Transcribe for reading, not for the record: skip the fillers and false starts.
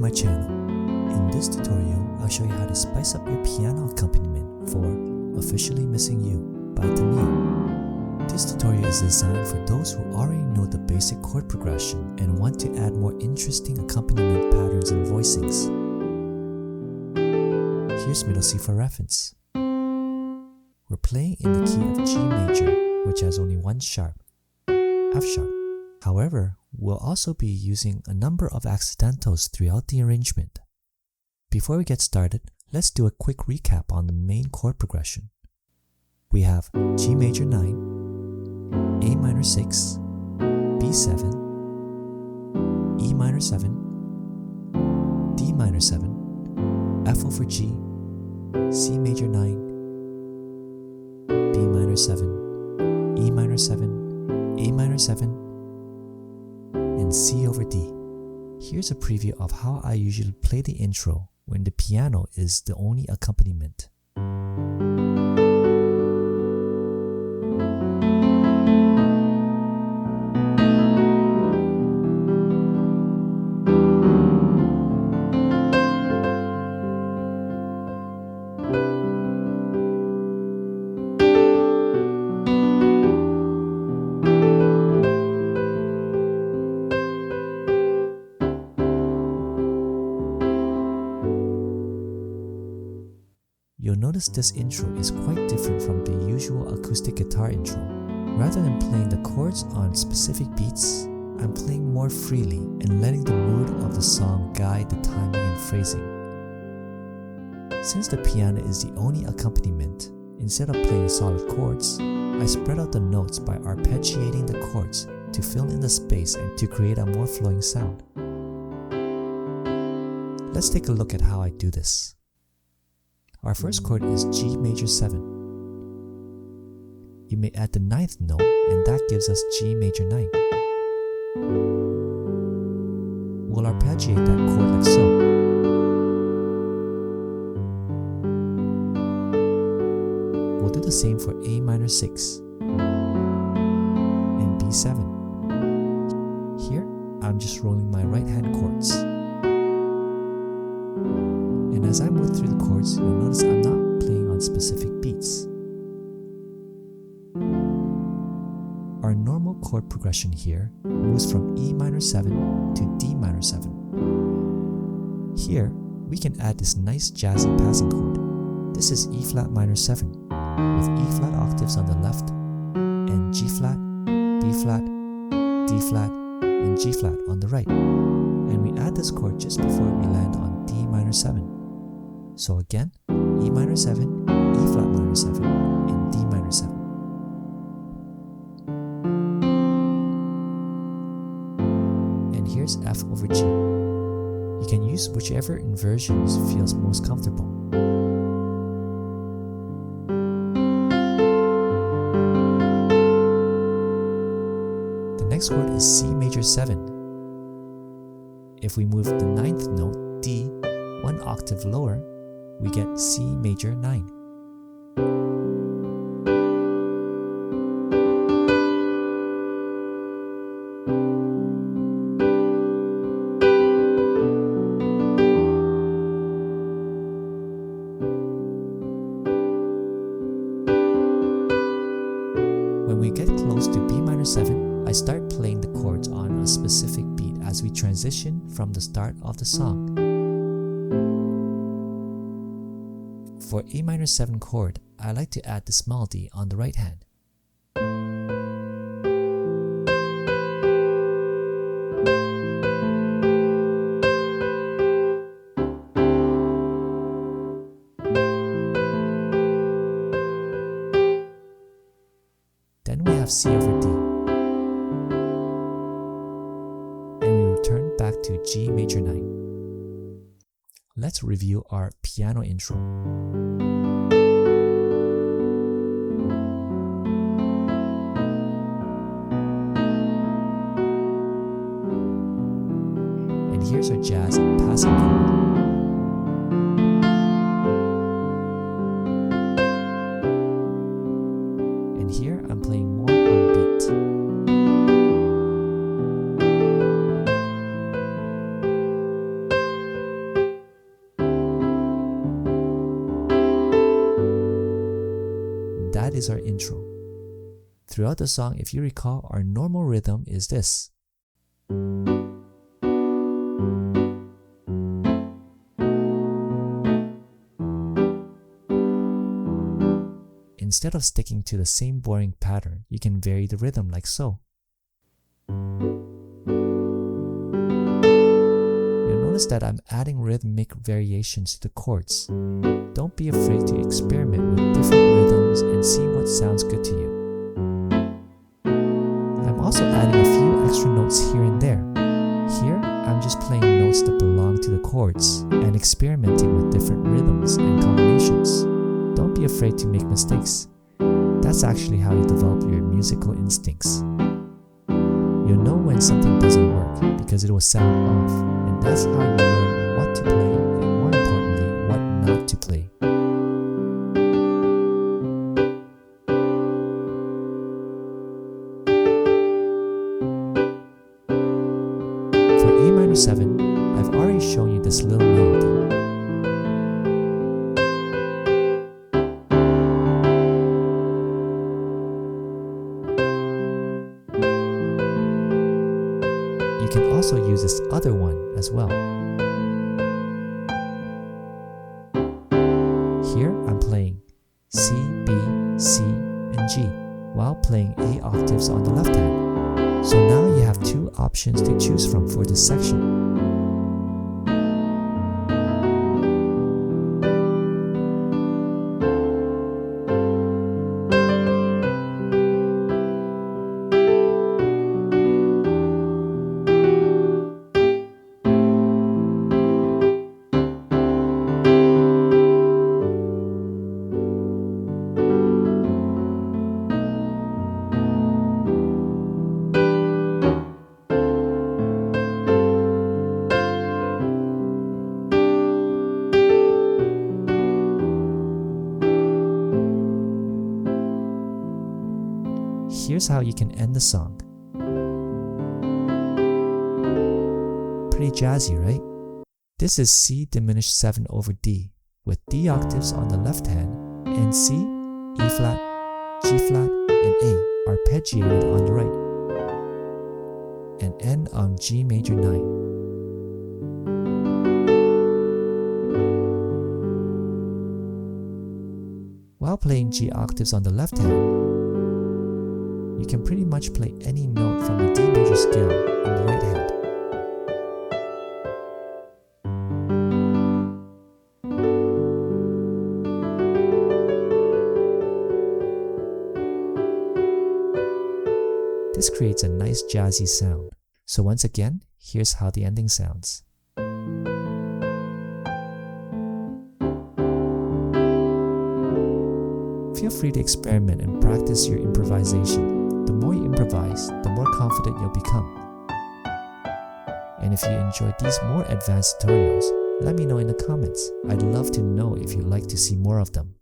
my channel. In this tutorial, I'll show you how to spice up your piano accompaniment for Officially Missing You by Tamia. This tutorial is designed for those who already know the basic chord progression and want to add more interesting accompaniment patterns and voicings. Here's middle C for reference. We're playing in the key of G major, which has only one sharp, F sharp. However, we'll also be using a number of accidentals throughout the arrangement. Before we get started, let's do a quick recap on the main chord progression. We have G major 9, A minor 6, B7, E minor 7, D minor 7, F over G, C major 9, B minor 7, E minor 7, A minor 7, and C over D. Here's a preview of how I usually play the intro when the piano is the only accompaniment. You'll notice this intro is quite different from the usual acoustic guitar intro. Rather than playing the chords on specific beats, I'm playing more freely and letting the mood of the song guide the timing and phrasing. Since the piano is the only accompaniment, instead of playing solid chords, I spread out the notes by arpeggiating the chords to fill in the space and to create a more flowing sound. Let's take a look at how I do this. Our first chord is G major 7. You may add the 9th note and that gives us G major 9. We'll arpeggiate that chord like so. We'll do the same for A minor 6 and B7. Here, I'm just rolling my right hand chords. And as I move through the chords, you'll notice I'm not playing on specific beats. Our normal chord progression here moves from E minor 7 to D minor 7. Here, we can add this nice jazzy passing chord. This is E flat minor 7, with E flat octaves on the left, and G flat, B flat, D flat, and G flat on the right. And we add this chord just before we land on D minor 7. So again, E minor 7, E flat minor 7, and D minor 7. And here's F over G. You can use whichever inversion feels most comfortable. The next chord is C major 7. If we move the 9th note, D, one octave lower, we get C major 9. When we get close to B minor 7, I start playing the chords on a specific beat as we transition from the start of the song. For A minor 7 chord, I like to add the small d on the right hand. Then we have C over D. And we return back to G major 9. Let's review our piano intro. And here's our jazz passing chord. And here I'm playing more on beat. is our intro. Throughout the song, if you recall, our normal rhythm is this. Instead of sticking to the same boring pattern, you can vary the rhythm like so. You'll notice that I'm adding rhythmic variations to the chords. Don't be afraid to experiment with different rhythms and see what sounds good to you. I'm also adding a few extra notes here and there. Here, I'm just playing notes that belong to the chords and experimenting with different rhythms and combinations. Don't be afraid to make mistakes. That's actually how you develop your musical instincts. You'll know when something doesn't work because it will sound off, and that's how you learn what to play and, more importantly, what not to play. For A minor 7, I've already shown you this little melody. You can also use this other one as well. Here I'm playing C, B, C, and G while playing A octaves on the left hand. So now you have two options to choose from for this section. Here's how you can end the song. Pretty jazzy, right? This is C diminished 7 over D, with D octaves on the left hand, and C, E flat, G flat, and A arpeggiated on the right, and end on G major 9. While playing G octaves on the left hand, you can pretty much play any note from the D major scale in the right hand. This creates a nice jazzy sound. So once again, here's how the ending sounds. Feel free to experiment and practice your improvisation. The more you improvise, the more confident you'll become. And if you enjoyed these more advanced tutorials, let me know in the comments. I'd love to know if you'd like to see more of them.